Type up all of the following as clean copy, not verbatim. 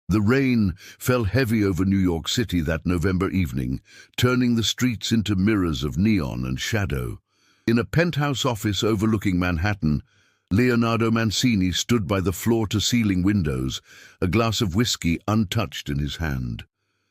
The rain fell heavy over New York City that November evening, turning the streets into mirrors of neon and shadow. In a penthouse office overlooking Manhattan, Leonardo Mancini stood by the floor-to-ceiling windows, a glass of whiskey untouched in his hand.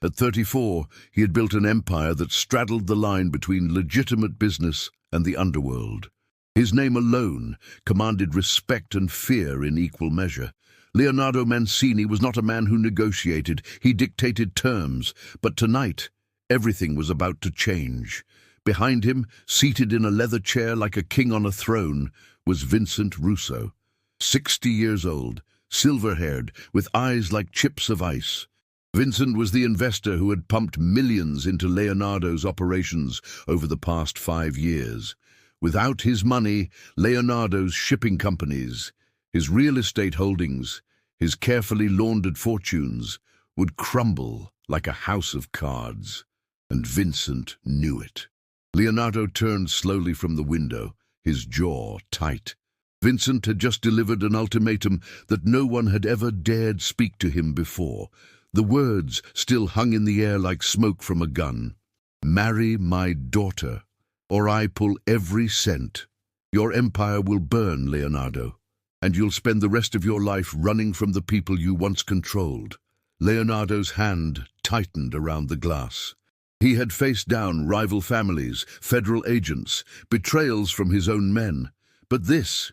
At 34, he had built an empire that straddled the line between legitimate business and the underworld. His name alone commanded respect and fear in equal measure. Leonardo Mancini was not a man who negotiated, he dictated terms, but tonight everything was about to change. Behind him, seated in a leather chair like a king on a throne, was Vincent Russo. 60 years old, silver-haired, with eyes like chips of ice. Vincent was the investor who had pumped millions into Leonardo's operations over the past 5 years. Without his money, Leonardo's shipping companies, his real estate holdings, his carefully laundered fortunes would crumble like a house of cards. And Vincent knew it. Leonardo turned slowly from the window, his jaw tight. Vincent had just delivered an ultimatum that no one had ever dared speak to him before. The words still hung in the air like smoke from a gun. "Marry my daughter, or I pull every cent. Your empire will burn, Leonardo, and you'll spend the rest of your life running from the people you once controlled." Leonardo's hand tightened around the glass. He had faced down rival families, federal agents, betrayals from his own men. But this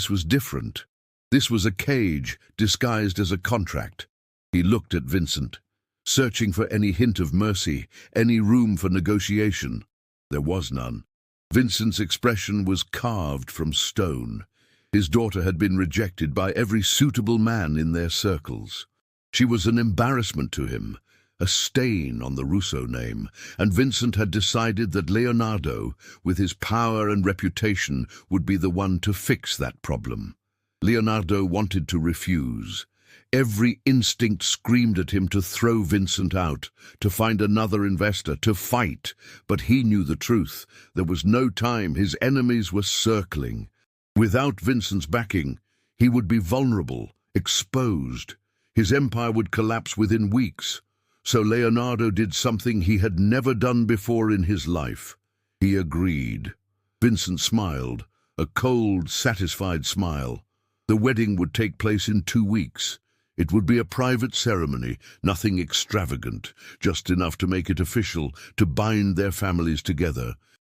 was different. This was a cage disguised as a contract. He looked at Vincent, searching for any hint of mercy, any room for negotiation. There was none. Vincent's expression was carved from stone. His daughter had been rejected by every suitable man in their circles. She was an embarrassment to him, a stain on the Russo name, and Vincent had decided that Leonardo, with his power and reputation, would be the one to fix that problem. Leonardo wanted to refuse. Every instinct screamed at him to throw Vincent out, to find another investor, to fight. But he knew the truth. There was no time. His enemies were circling. Without Vincent's backing, he would be vulnerable, exposed. His empire would collapse within weeks. So Leonardo did something he had never done before in his life. He agreed. Vincent smiled, a cold, satisfied smile. The wedding would take place in 2 weeks. It would be a private ceremony, nothing extravagant, just enough to make it official, to bind their families together.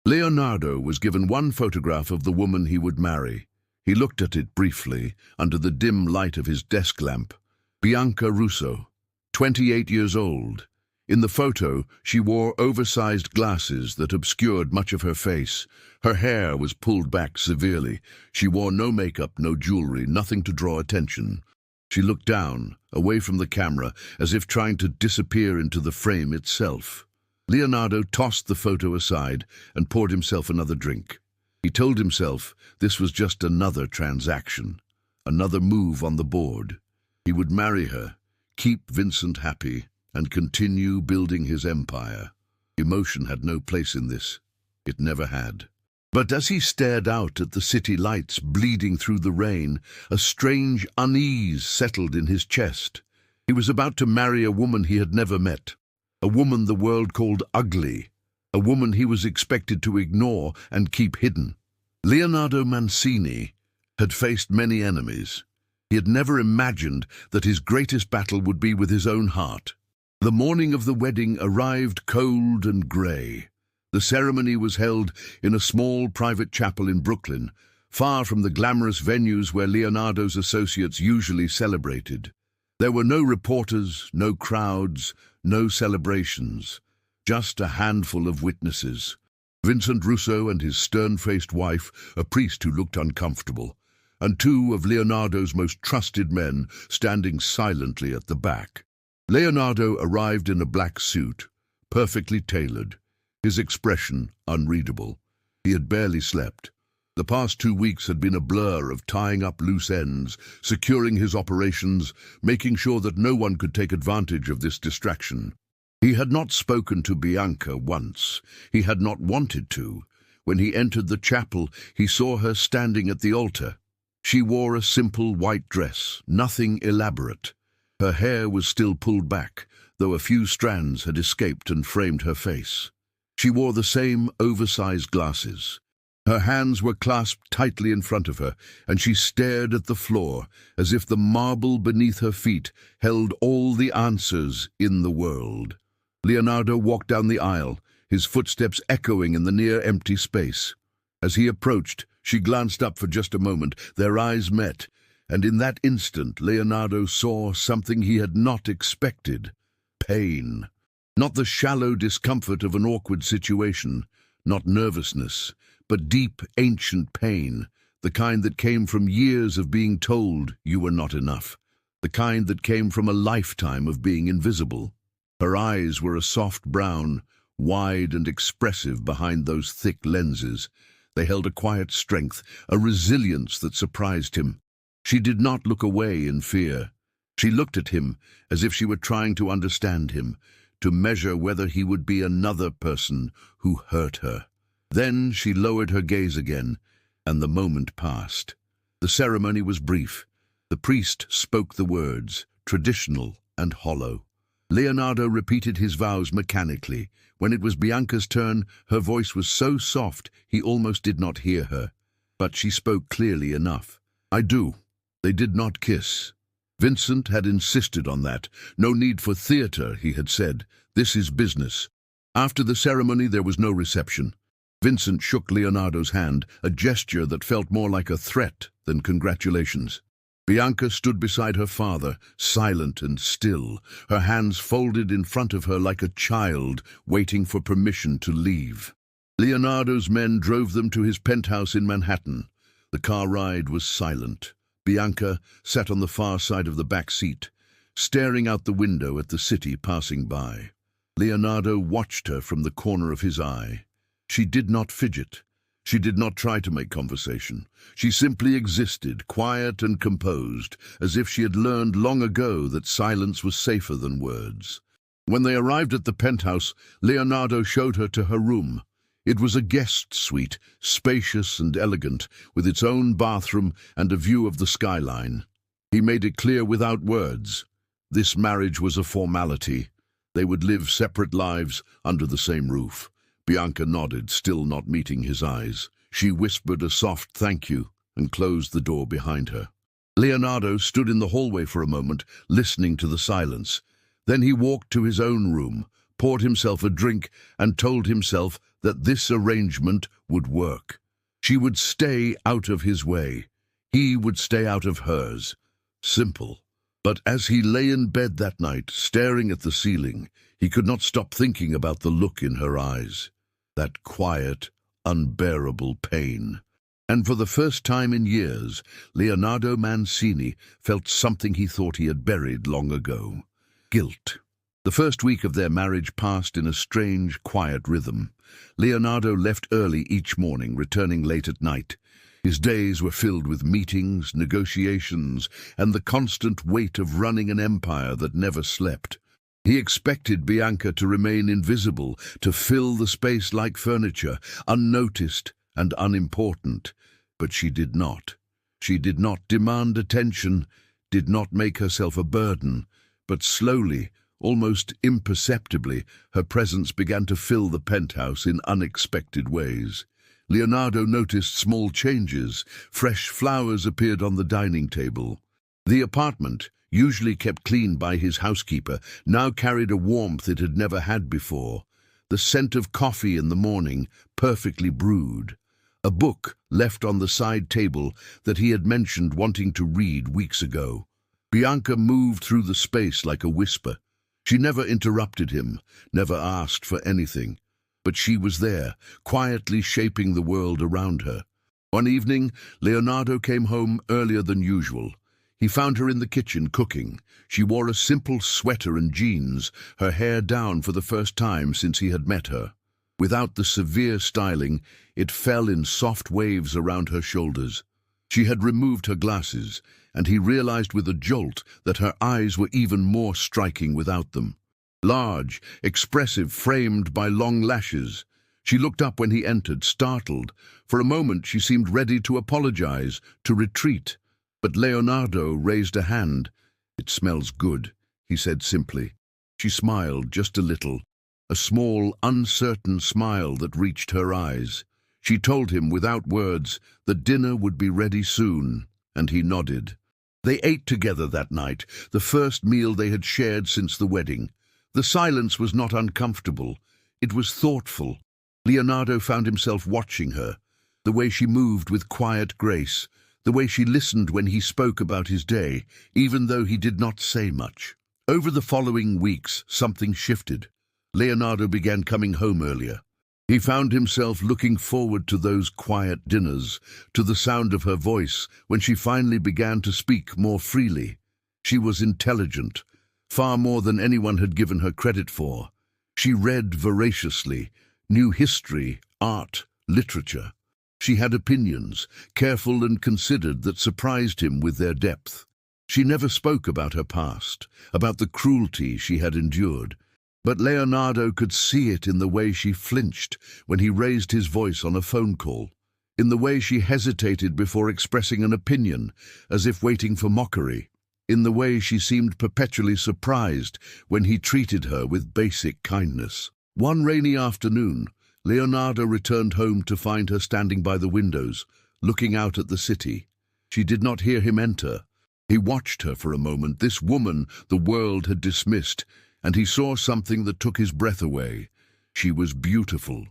Leonardo was given one photograph of the woman he would marry. He looked at it briefly, under the dim light of his desk lamp. Bianca Russo, 28 years old. In the photo, she wore oversized glasses that obscured much of her face. Her hair was pulled back severely. She wore no makeup, no jewelry, nothing to draw attention. She looked down, away from the camera, as if trying to disappear into the frame itself. Leonardo tossed the photo aside and poured himself another drink. He told himself this was just another transaction, another move on the board. He would marry her, keep Vincent happy, and continue building his empire. Emotion had no place in this. It never had. But as he stared out at the city lights bleeding through the rain, a strange unease settled in his chest. He was about to marry a woman he had never met, a woman the world called ugly, a woman he was expected to ignore and keep hidden. Leonardo Mancini had faced many enemies. He had never imagined that his greatest battle would be with his own heart. The morning of the wedding arrived cold and grey. The ceremony was held in a small private chapel in Brooklyn, far from the glamorous venues where Leonardo's associates usually celebrated. There were no reporters, no crowds, no celebrations, just a handful of witnesses. Vincent Russo and his stern-faced wife, a priest who looked uncomfortable, and 2 of Leonardo's most trusted men standing silently at the back. Leonardo arrived in a black suit, perfectly tailored, his expression unreadable. He had barely slept. The past 2 weeks had been a blur of tying up loose ends, securing his operations, making sure that no one could take advantage of this distraction. He had not spoken to Bianca once. He had not wanted to. When he entered the chapel, he saw her standing at the altar. She wore a simple white dress, nothing elaborate. Her hair was still pulled back, though a few strands had escaped and framed her face. She wore the same oversized glasses. Her hands were clasped tightly in front of her, and she stared at the floor as if the marble beneath her feet held all the answers in the world. Leonardo walked down the aisle, his footsteps echoing in the near-empty space. As he approached, she glanced up for just a moment. Their eyes met, and in that instant Leonardo saw something he had not expected. Pain. Not the shallow discomfort of an awkward situation, not nervousness, but deep, ancient pain, the kind that came from years of being told you were not enough, the kind that came from a lifetime of being invisible. Her eyes were a soft brown, wide and expressive behind those thick lenses. They held a quiet strength, a resilience that surprised him. She did not look away in fear. She looked at him as if she were trying to understand him, to measure whether he would be another person who hurt her. Then she lowered her gaze again, and the moment passed. The ceremony was brief. The priest spoke the words, traditional and hollow. Leonardo repeated his vows mechanically. When it was Bianca's turn, her voice was so soft he almost did not hear her. But she spoke clearly enough. "I do." They did not kiss. Vincent had insisted on that. "No need for theater," he had said. "This is business." After the ceremony there was no reception. Vincent shook Leonardo's hand, a gesture that felt more like a threat than congratulations. Bianca stood beside her father, silent and still, her hands folded in front of her like a child waiting for permission to leave. Leonardo's men drove them to his penthouse in Manhattan. The car ride was silent. Bianca sat on the far side of the back seat, staring out the window at the city passing by. Leonardo watched her from the corner of his eye. She did not fidget. She did not try to make conversation. She simply existed, quiet and composed, as if she had learned long ago that silence was safer than words. When they arrived at the penthouse, Leonardo showed her to her room. It was a guest suite, spacious and elegant, with its own bathroom and a view of the skyline. He made it clear without words. This marriage was a formality. They would live separate lives under the same roof. Bianca nodded, still not meeting his eyes. She whispered a soft thank you and closed the door behind her. Leonardo stood in the hallway for a moment, listening to the silence. Then he walked to his own room, poured himself a drink, and told himself that this arrangement would work. She would stay out of his way. He would stay out of hers. Simple. But as he lay in bed that night, staring at the ceiling, he could not stop thinking about the look in her eyes. That quiet, unbearable pain. And for the first time in years, Leonardo Mancini felt something he thought he had buried long ago. Guilt. The first week of their marriage passed in a strange, quiet rhythm. Leonardo left early each morning, returning late at night. His days were filled with meetings, negotiations, and the constant weight of running an empire that never slept. He expected Bianca to remain invisible, to fill the space like furniture, unnoticed and unimportant. But she did not. She did not demand attention, did not make herself a burden. But slowly, almost imperceptibly, her presence began to fill the penthouse in unexpected ways. Leonardo noticed small changes. Fresh flowers appeared on the dining table. The apartment, usually kept clean by his housekeeper, now carried a warmth it had never had before. The scent of coffee in the morning, perfectly brewed. A book left on the side table that he had mentioned wanting to read weeks ago. Bianca moved through the space like a whisper. She never interrupted him, never asked for anything. But she was there, quietly shaping the world around her. One evening, Leonardo came home earlier than usual. He found her in the kitchen cooking. She wore a simple sweater and jeans, her hair down for the first time since he had met her. Without the severe styling, it fell in soft waves around her shoulders. She had removed her glasses, and he realized with a jolt that her eyes were even more striking without them. Large, expressive, framed by long lashes. She looked up when he entered, startled. For a moment she seemed ready to apologize, to retreat. But Leonardo raised a hand. "It smells good," he said simply. She smiled just a little, a small, uncertain smile that reached her eyes. She told him without words that dinner would be ready soon, and he nodded. They ate together that night, the first meal they had shared since the wedding. The silence was not uncomfortable. It was thoughtful. Leonardo found himself watching her, the way she moved with quiet grace, the way she listened when he spoke about his day, even though he did not say much. Over the following weeks, something shifted. Leonardo began coming home earlier. He found himself looking forward to those quiet dinners, to the sound of her voice when she finally began to speak more freely. She was intelligent, far more than anyone had given her credit for. She read voraciously, knew history, art, literature. She had opinions, careful and considered, that surprised him with their depth. She never spoke about her past, about the cruelty she had endured. But Leonardo could see it in the way she flinched when he raised his voice on a phone call, in the way she hesitated before expressing an opinion, as if waiting for mockery, in the way she seemed perpetually surprised when he treated her with basic kindness. One rainy afternoon, Leonardo returned home to find her standing by the windows, looking out at the city. She did not hear him enter. He watched her for a moment, this woman the world had dismissed, and he saw something that took his breath away. She was beautiful.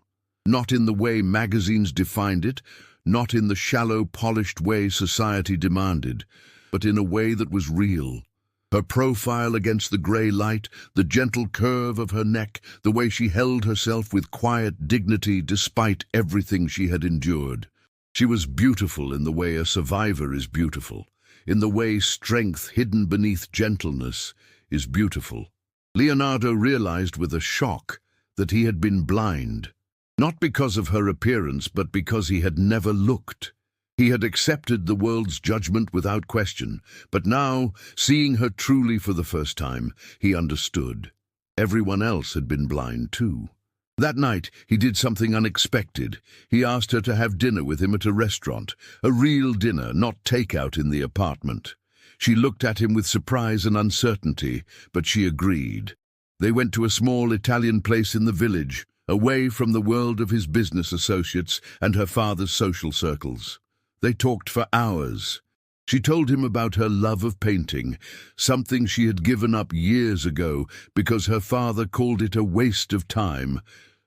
Not in the way magazines defined it, not in the shallow, polished way society demanded, but in a way that was real. Her profile against the grey light, the gentle curve of her neck, the way she held herself with quiet dignity despite everything she had endured. She was beautiful in the way a survivor is beautiful, in the way strength hidden beneath gentleness is beautiful. Leonardo realized with a shock that he had been blind, not because of her appearance, but because he had never looked. He had accepted the world's judgment without question, but now, seeing her truly for the first time, he understood. Everyone else had been blind too. That night, he did something unexpected. He asked her to have dinner with him at a restaurant, a real dinner, not takeout in the apartment. She looked at him with surprise and uncertainty, but she agreed. They went to a small Italian place in the village, away from the world of his business associates and her father's social circles. They talked for hours. She told him about her love of painting, something she had given up years ago because her father called it a waste of time.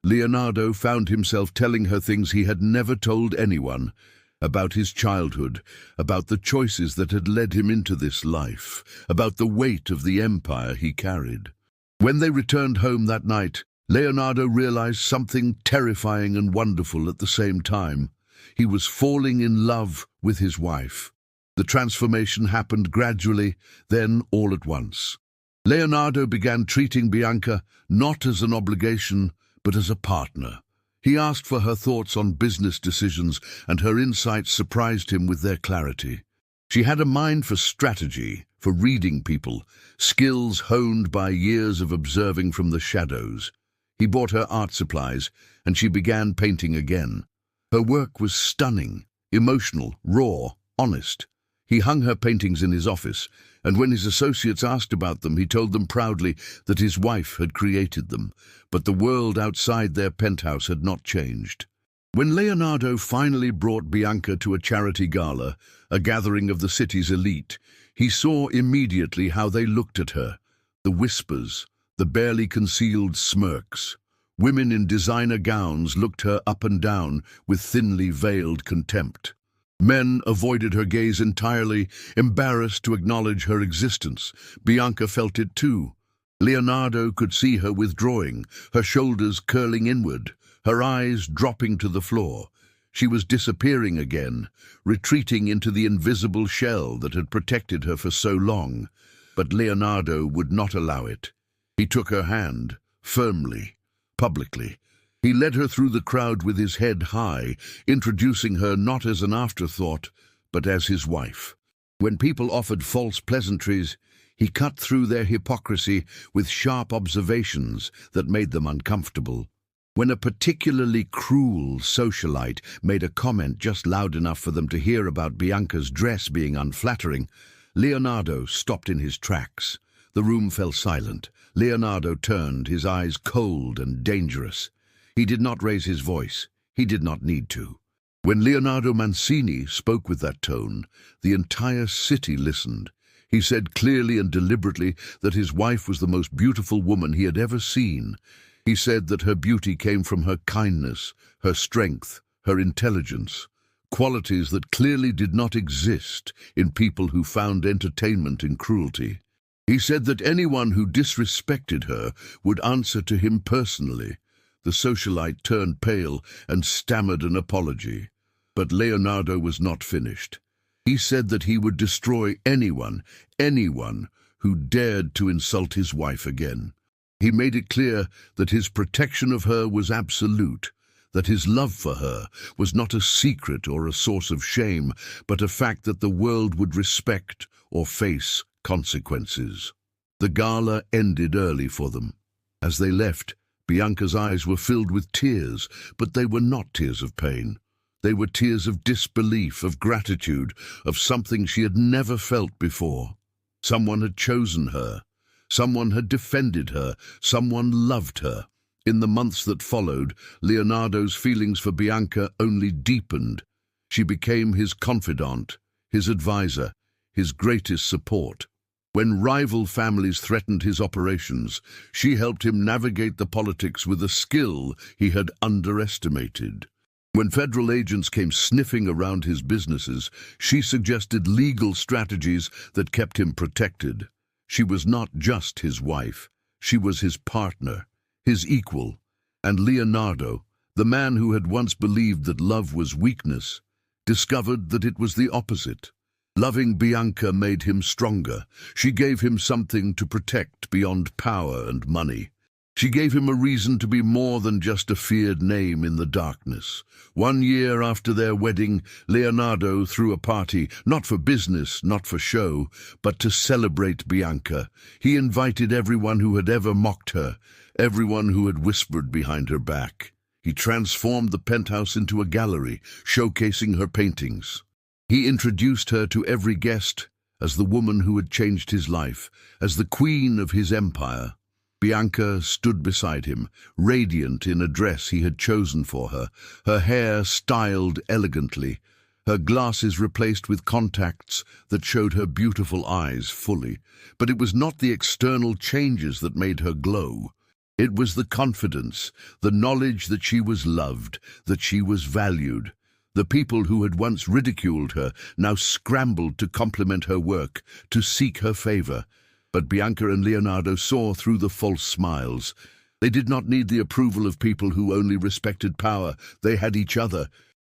Leonardo found himself telling her things he had never told anyone, about his childhood, about the choices that had led him into this life, about the weight of the empire he carried. When they returned home that night, Leonardo realized something terrifying and wonderful at the same time. He was falling in love with his wife. The transformation happened gradually, then all at once. Leonardo began treating Bianca not as an obligation, but as a partner. He asked for her thoughts on business decisions, and her insights surprised him with their clarity. She had a mind for strategy, for reading people, skills honed by years of observing from the shadows. He bought her art supplies, and she began painting again. Her work was stunning, emotional, raw, honest. He hung her paintings in his office, and when his associates asked about them, he told them proudly that his wife had created them, but the world outside their penthouse had not changed. When Leonardo finally brought Bianca to a charity gala, a gathering of the city's elite, he saw immediately how they looked at her, the whispers, the barely concealed smirks. Women in designer gowns looked her up and down with thinly veiled contempt. Men avoided her gaze entirely, embarrassed to acknowledge her existence. Bianca felt it too. Leonardo could see her withdrawing, her shoulders curling inward, her eyes dropping to the floor. She was disappearing again, retreating into the invisible shell that had protected her for so long. But Leonardo would not allow it. He took her hand, firmly, publicly. He led her through the crowd with his head high, introducing her not as an afterthought, but as his wife. When people offered false pleasantries, he cut through their hypocrisy with sharp observations that made them uncomfortable. When a particularly cruel socialite made a comment just loud enough for them to hear about Bianca's dress being unflattering, Leonardo stopped in his tracks. The room fell silent. Leonardo turned, his eyes cold and dangerous. He did not raise his voice. He did not need to. When Leonardo Mancini spoke with that tone, the entire city listened. He said clearly and deliberately that his wife was the most beautiful woman he had ever seen. He said that her beauty came from her kindness, her strength, her intelligence, qualities that clearly did not exist in people who found entertainment in cruelty. He said that anyone who disrespected her would answer to him personally. The socialite turned pale and stammered an apology. But Leonardo was not finished. He said that he would destroy anyone who dared to insult his wife again. He made it clear that his protection of her was absolute, that his love for her was not a secret or a source of shame, but a fact that the world would respect or face consequences. The gala ended early for them. As they left, Bianca's eyes were filled with tears, but they were not tears of pain. They were tears of disbelief, of gratitude, of something she had never felt before. Someone had chosen her. Someone had defended her. Someone loved her. In the months that followed, Leonardo's feelings for Bianca only deepened. She became his confidant, his advisor, his greatest support. When rival families threatened his operations, she helped him navigate the politics with a skill he had underestimated. When federal agents came sniffing around his businesses, she suggested legal strategies that kept him protected. She was not just his wife. She was his partner, his equal. And Leonardo, the man who had once believed that love was weakness, discovered that it was the opposite. Loving Bianca made him stronger. She gave him something to protect beyond power and money. She gave him a reason to be more than just a feared name in the darkness. 1 year after their wedding, Leonardo threw a party, not for business, not for show, but to celebrate Bianca. He invited everyone who had ever mocked her, everyone who had whispered behind her back. He transformed the penthouse into a gallery, showcasing her paintings. He introduced her to every guest as the woman who had changed his life, as the queen of his empire. Bianca stood beside him, radiant in a dress he had chosen for her, her hair styled elegantly, her glasses replaced with contacts that showed her beautiful eyes fully. But it was not the external changes that made her glow. It was the confidence, the knowledge that she was loved, that she was valued. The people who had once ridiculed her now scrambled to compliment her work, to seek her favor. But Bianca and Leonardo saw through the false smiles. They did not need the approval of people who only respected power. They had each other.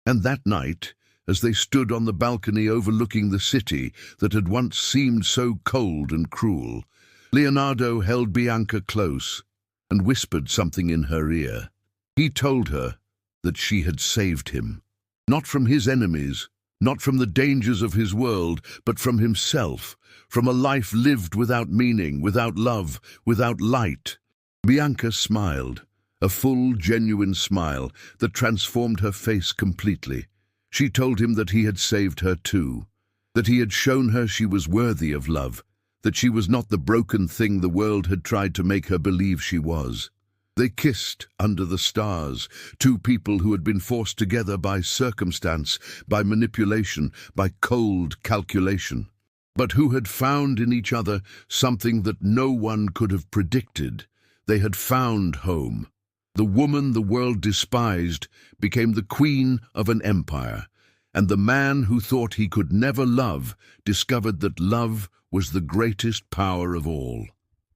And that night, as they stood on the balcony overlooking the city that had once seemed so cold and cruel, Leonardo held Bianca close and whispered something in her ear. He told her that she had saved him, not from his enemies, not from the dangers of his world, but from himself, from a life lived without meaning, without love, without light. Bianca smiled, a full, genuine smile that transformed her face completely. She told him that he had saved her too, that he had shown her she was worthy of love, that she was not the broken thing the world had tried to make her believe she was. They kissed under the stars, two people who had been forced together by circumstance, by manipulation, by cold calculation, but who had found in each other something that no one could have predicted. They had found home. The woman the world despised became the queen of an empire, and the man who thought he could never love discovered that love was the greatest power of all.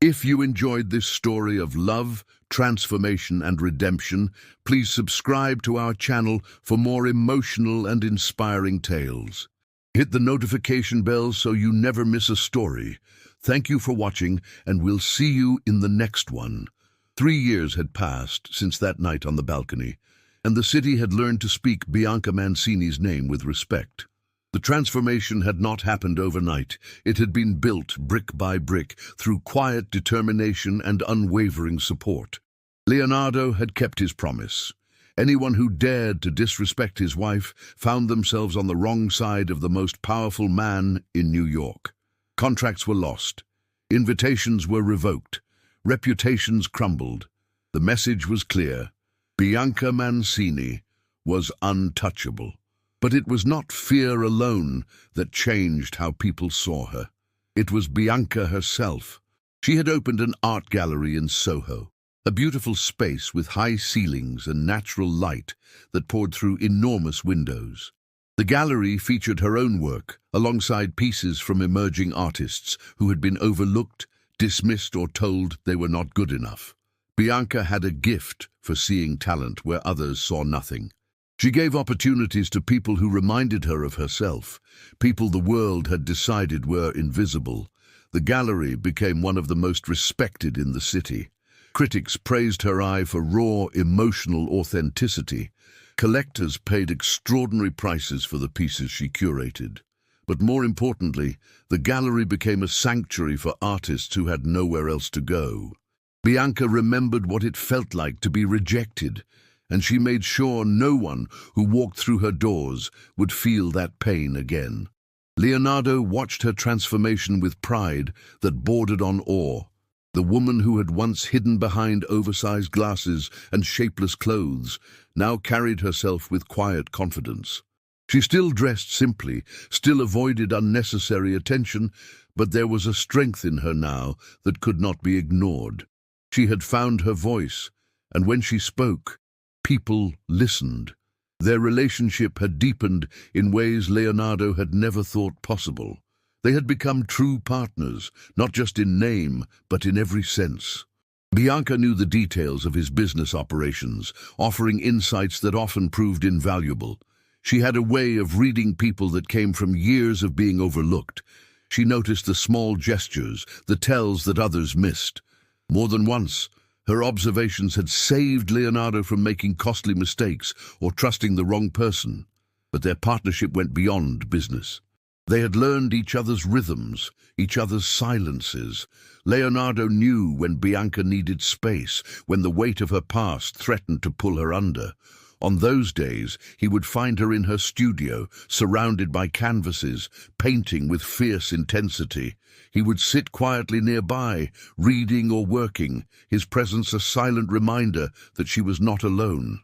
If you enjoyed this story of love, transformation and redemption, please subscribe to our channel for more emotional and inspiring tales. Hit the notification bell so you never miss a story. Thank you for watching, and we'll see you in the next one. 3 years had passed since that night on the balcony, and the city had learned to speak Bianca Mancini's name with respect. The transformation had not happened overnight. It had been built brick by brick through quiet determination and unwavering support. Leonardo had kept his promise. Anyone who dared to disrespect his wife found themselves on the wrong side of the most powerful man in New York. Contracts were lost. Invitations were revoked. Reputations crumbled. The message was clear. Bianca Mancini was untouchable. But it was not fear alone that changed how people saw her. It was Bianca herself. She had opened an art gallery in Soho, a beautiful space with high ceilings and natural light that poured through enormous windows. The gallery featured her own work, alongside pieces from emerging artists who had been overlooked, dismissed, or told they were not good enough. Bianca had a gift for seeing talent where others saw nothing. She gave opportunities to people who reminded her of herself, people the world had decided were invisible. The gallery became one of the most respected in the city. Critics praised her eye for raw, emotional authenticity. Collectors paid extraordinary prices for the pieces she curated. But more importantly, the gallery became a sanctuary for artists who had nowhere else to go. Bianca remembered what it felt like to be rejected, and she made sure no one who walked through her doors would feel that pain again. Leonardo watched her transformation with pride that bordered on awe. The woman who had once hidden behind oversized glasses and shapeless clothes now carried herself with quiet confidence. She still dressed simply, still avoided unnecessary attention, but there was a strength in her now that could not be ignored. She had found her voice, and when she spoke, people listened. Their relationship had deepened in ways Leonardo had never thought possible. They had become true partners, not just in name, but in every sense. Bianca knew the details of his business operations, offering insights that often proved invaluable. She had a way of reading people that came from years of being overlooked. She noticed the small gestures, the tells that others missed. More than once, her observations had saved Leonardo from making costly mistakes or trusting the wrong person. But their partnership went beyond business. They had learned each other's rhythms, each other's silences. Leonardo knew when Bianca needed space, when the weight of her past threatened to pull her under. On those days, he would find her in her studio, surrounded by canvases, painting with fierce intensity. He would sit quietly nearby, reading or working, his presence a silent reminder that she was not alone.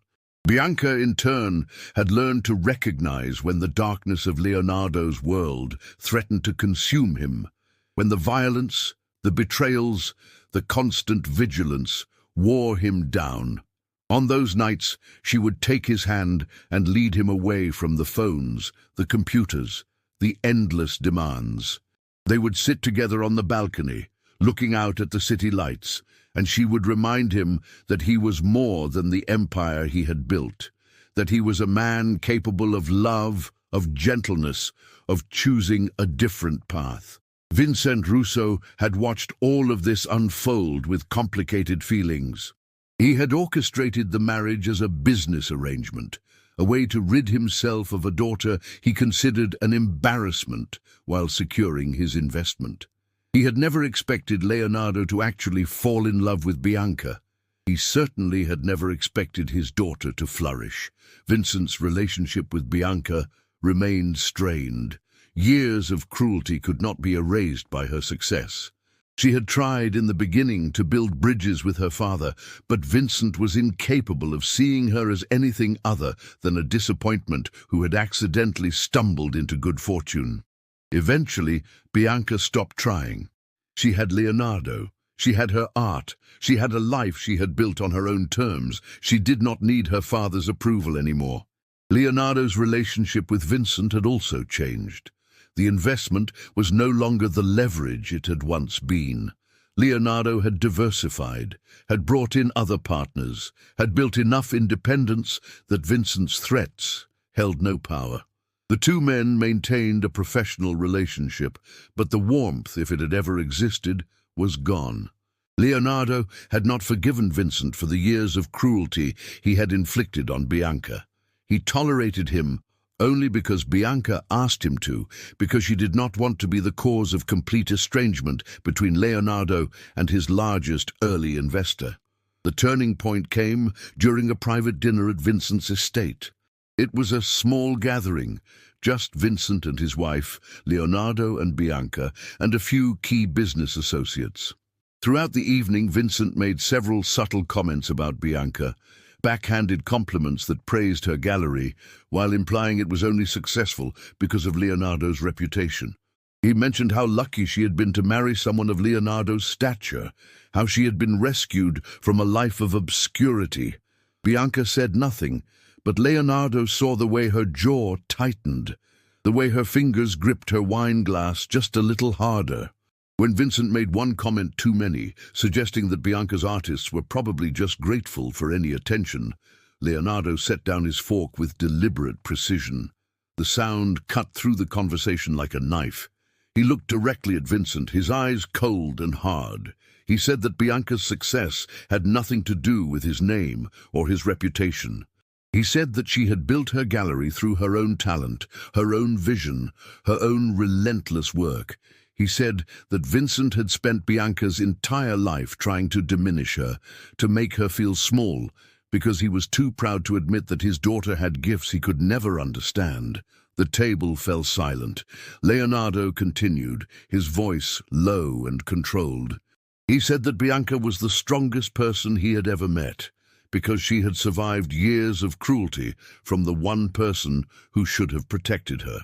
Bianca, in turn, had learned to recognize when the darkness of Leonardo's world threatened to consume him, when the violence, the betrayals, the constant vigilance wore him down. On those nights, she would take his hand and lead him away from the phones, the computers, the endless demands. They would sit together on the balcony, looking out at the city lights, and she would remind him that he was more than the empire he had built, that he was a man capable of love, of gentleness, of choosing a different path. Vincent Russo had watched all of this unfold with complicated feelings. He had orchestrated the marriage as a business arrangement, a way to rid himself of a daughter he considered an embarrassment while securing his investment. He had never expected Leonardo to actually fall in love with Bianca. He certainly had never expected his daughter to flourish. Vincent's relationship with Bianca remained strained. Years of cruelty could not be erased by her success. She had tried in the beginning to build bridges with her father, but Vincent was incapable of seeing her as anything other than a disappointment who had accidentally stumbled into good fortune. Eventually, Bianca stopped trying. She had Leonardo. She had her art. She had a life she had built on her own terms. She did not need her father's approval anymore. Leonardo's relationship with Vincent had also changed. The investment was no longer the leverage it had once been. Leonardo had diversified, had brought in other partners, had built enough independence that Vincent's threats held no power. The two men maintained a professional relationship, but the warmth, if it had ever existed, was gone. Leonardo had not forgiven Vincent for the years of cruelty he had inflicted on Bianca. He tolerated him only because Bianca asked him to, because she did not want to be the cause of complete estrangement between Leonardo and his largest early investor. The turning point came during a private dinner at Vincent's estate. It was a small gathering, Just Vincent and his wife, Leonardo and Bianca, and a few key business associates. Throughout the evening, Vincent made several subtle comments about Bianca, backhanded compliments that praised her gallery, while implying it was only successful because of Leonardo's reputation. He mentioned how lucky she had been to marry someone of Leonardo's stature, how she had been rescued from a life of obscurity. Bianca said nothing, but Leonardo saw the way her jaw tightened, the way her fingers gripped her wine glass just a little harder. When Vincent made one comment too many, suggesting that Bianca's artists were probably just grateful for any attention, Leonardo set down his fork with deliberate precision. The sound cut through the conversation like a knife. He looked directly at Vincent, his eyes cold and hard. He said that Bianca's success had nothing to do with his name or his reputation. He said that she had built her gallery through her own talent, her own vision, her own relentless work. He said that Vincent had spent Bianca's entire life trying to diminish her, to make her feel small, because he was too proud to admit that his daughter had gifts he could never understand. The table fell silent. Leonardo continued, his voice low and controlled. He said that Bianca was the strongest person he had ever met, because she had survived years of cruelty from the one person who should have protected her.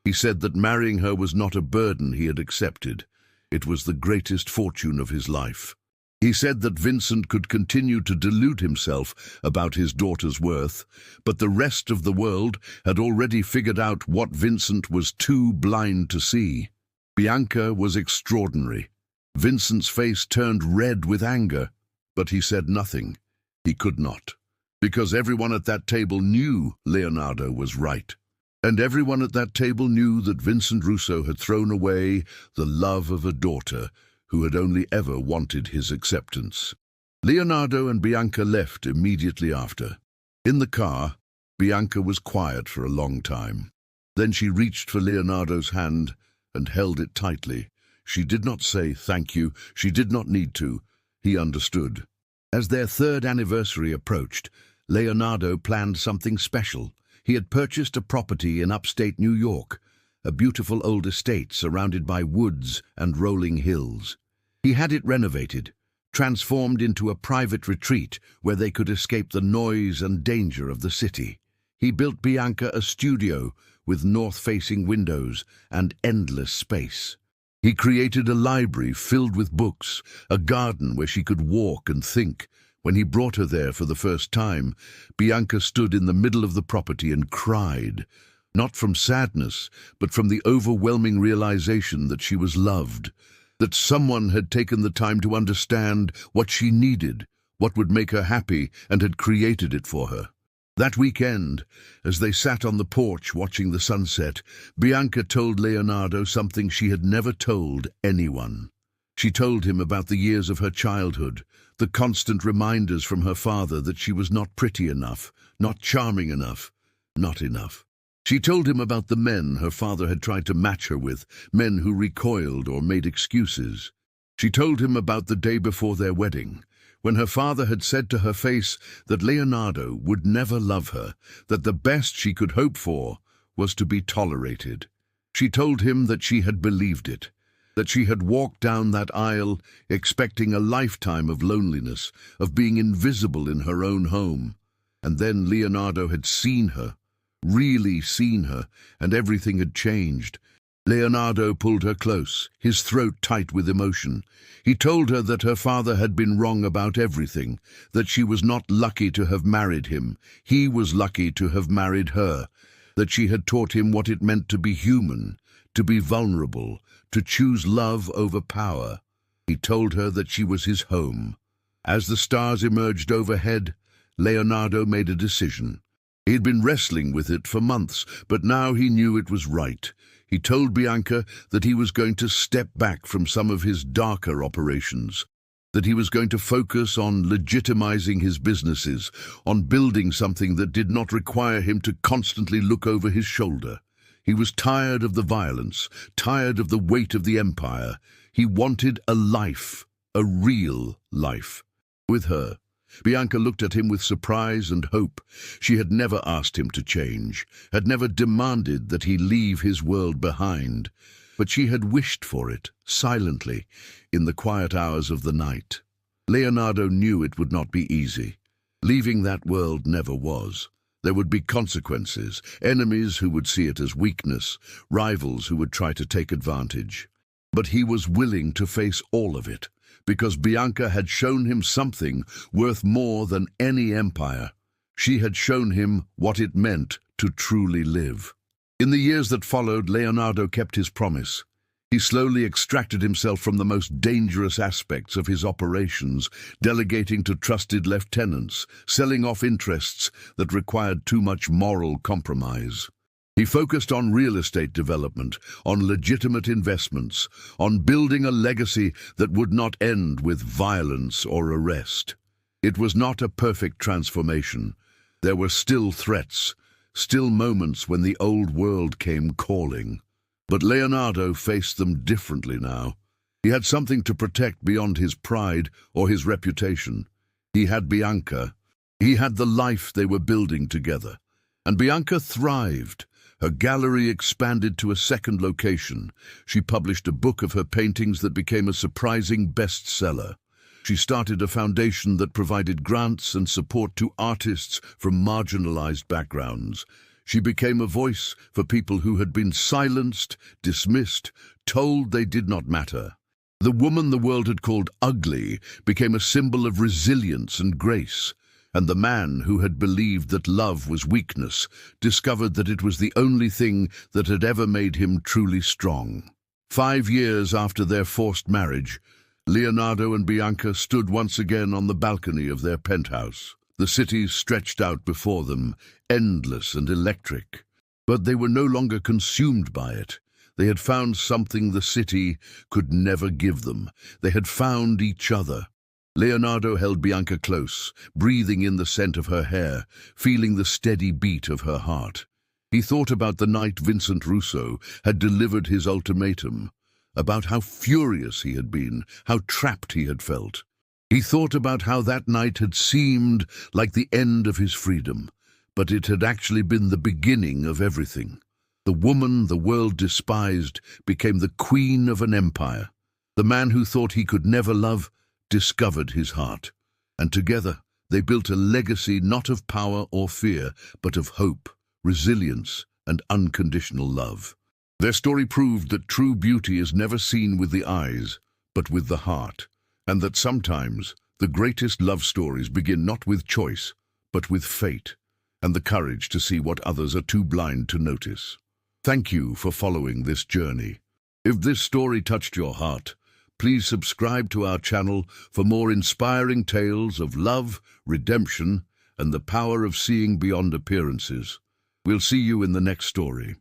He said that marrying her was not a burden he had accepted. It was the greatest fortune of his life. He said that Vincent could continue to delude himself about his daughter's worth, but the rest of the world had already figured out what Vincent was too blind to see. Bianca was extraordinary. Vincent's face turned red with anger, but he said nothing. He could not, because everyone at that table knew Leonardo was right. And everyone at that table knew that Vincent Russo had thrown away the love of a daughter who had only ever wanted his acceptance. Leonardo and Bianca left immediately after. In the car, Bianca was quiet for a long time. Then she reached for Leonardo's hand and held it tightly. She did not say thank you. She did not need to. He understood. As their third anniversary approached, Leonardo planned something special. He had purchased a property in upstate New York, a beautiful old estate surrounded by woods and rolling hills. He had it renovated, transformed into a private retreat where they could escape the noise and danger of the city. He built Bianca a studio with north-facing windows and endless space. He created a library filled with books, a garden where she could walk and think. When he brought her there for the first time, Bianca stood in the middle of the property and cried, not from sadness, but from the overwhelming realization that she was loved, that someone had taken the time to understand what she needed, what would make her happy, and had created it for her. That weekend, as they sat on the porch watching the sunset, Bianca told Leonardo something she had never told anyone. She told him about the years of her childhood, the constant reminders from her father that she was not pretty enough, not charming enough, not enough. She told him about the men her father had tried to match her with, men who recoiled or made excuses. She told him about the day before their wedding, when her father had said to her face that Leonardo would never love her, that the best she could hope for was to be tolerated. She told him that she had believed it, that she had walked down that aisle expecting a lifetime of loneliness, of being invisible in her own home. And then Leonardo had seen her, really seen her, and everything had changed. Leonardo pulled her close, his throat tight with emotion. He told her that her father had been wrong about everything, that she was not lucky to have married him. He was lucky to have married her, that she had taught him what it meant to be human, to be vulnerable, to choose love over power. He told her that she was his home. As the stars emerged overhead, Leonardo made a decision. He had been wrestling with it for months, but now he knew it was right. He told Bianca that he was going to step back from some of his darker operations, that he was going to focus on legitimizing his businesses, on building something that did not require him to constantly look over his shoulder. He was tired of the violence, tired of the weight of the empire. He wanted a life, a real life, with her. Bianca looked at him with surprise and hope. She had never asked him to change, had never demanded that he leave his world behind, but she had wished for it, silently, in the quiet hours of the night. Leonardo knew it would not be easy. Leaving that world never was. There would be consequences, enemies who would see it as weakness, rivals who would try to take advantage. But he was willing to face all of it, because Bianca had shown him something worth more than any empire. She had shown him what it meant to truly live. In the years that followed, Leonardo kept his promise. He slowly extracted himself from the most dangerous aspects of his operations, delegating to trusted lieutenants, selling off interests that required too much moral compromise. He focused on real estate development, on legitimate investments, on building a legacy that would not end with violence or arrest. It was not a perfect transformation. There were still threats, still moments when the old world came calling. But Leonardo faced them differently now. He had something to protect beyond his pride or his reputation. He had Bianca. He had the life they were building together. And Bianca thrived. Her gallery expanded to a second location. She published a book of her paintings that became a surprising bestseller. She started a foundation that provided grants and support to artists from marginalized backgrounds. She became a voice for people who had been silenced, dismissed, told they did not matter. The woman the world had called ugly became a symbol of resilience and grace, and the man who had believed that love was weakness discovered that it was the only thing that had ever made him truly strong. 5 years after their forced marriage, Leonardo and Bianca stood once again on the balcony of their penthouse. The city stretched out before them, endless and electric. But they were no longer consumed by it. They had found something the city could never give them. They had found each other. Leonardo held Bianca close, breathing in the scent of her hair, feeling the steady beat of her heart. He thought about the night Vincent Russo had delivered his ultimatum, about how furious he had been, how trapped he had felt. He thought about how that night had seemed like the end of his freedom, but it had actually been the beginning of everything. The woman the world despised became the queen of an empire. The man who thought he could never love discovered his heart, and together they built a legacy not of power or fear, but of hope, resilience, and unconditional love. Their story proved that true beauty is never seen with the eyes, but with the heart, and that sometimes the greatest love stories begin not with choice, but with fate, and the courage to see what others are too blind to notice. Thank you for following this journey. If this story touched your heart, please subscribe to our channel for more inspiring tales of love, redemption, and the power of seeing beyond appearances. We'll see you in the next story.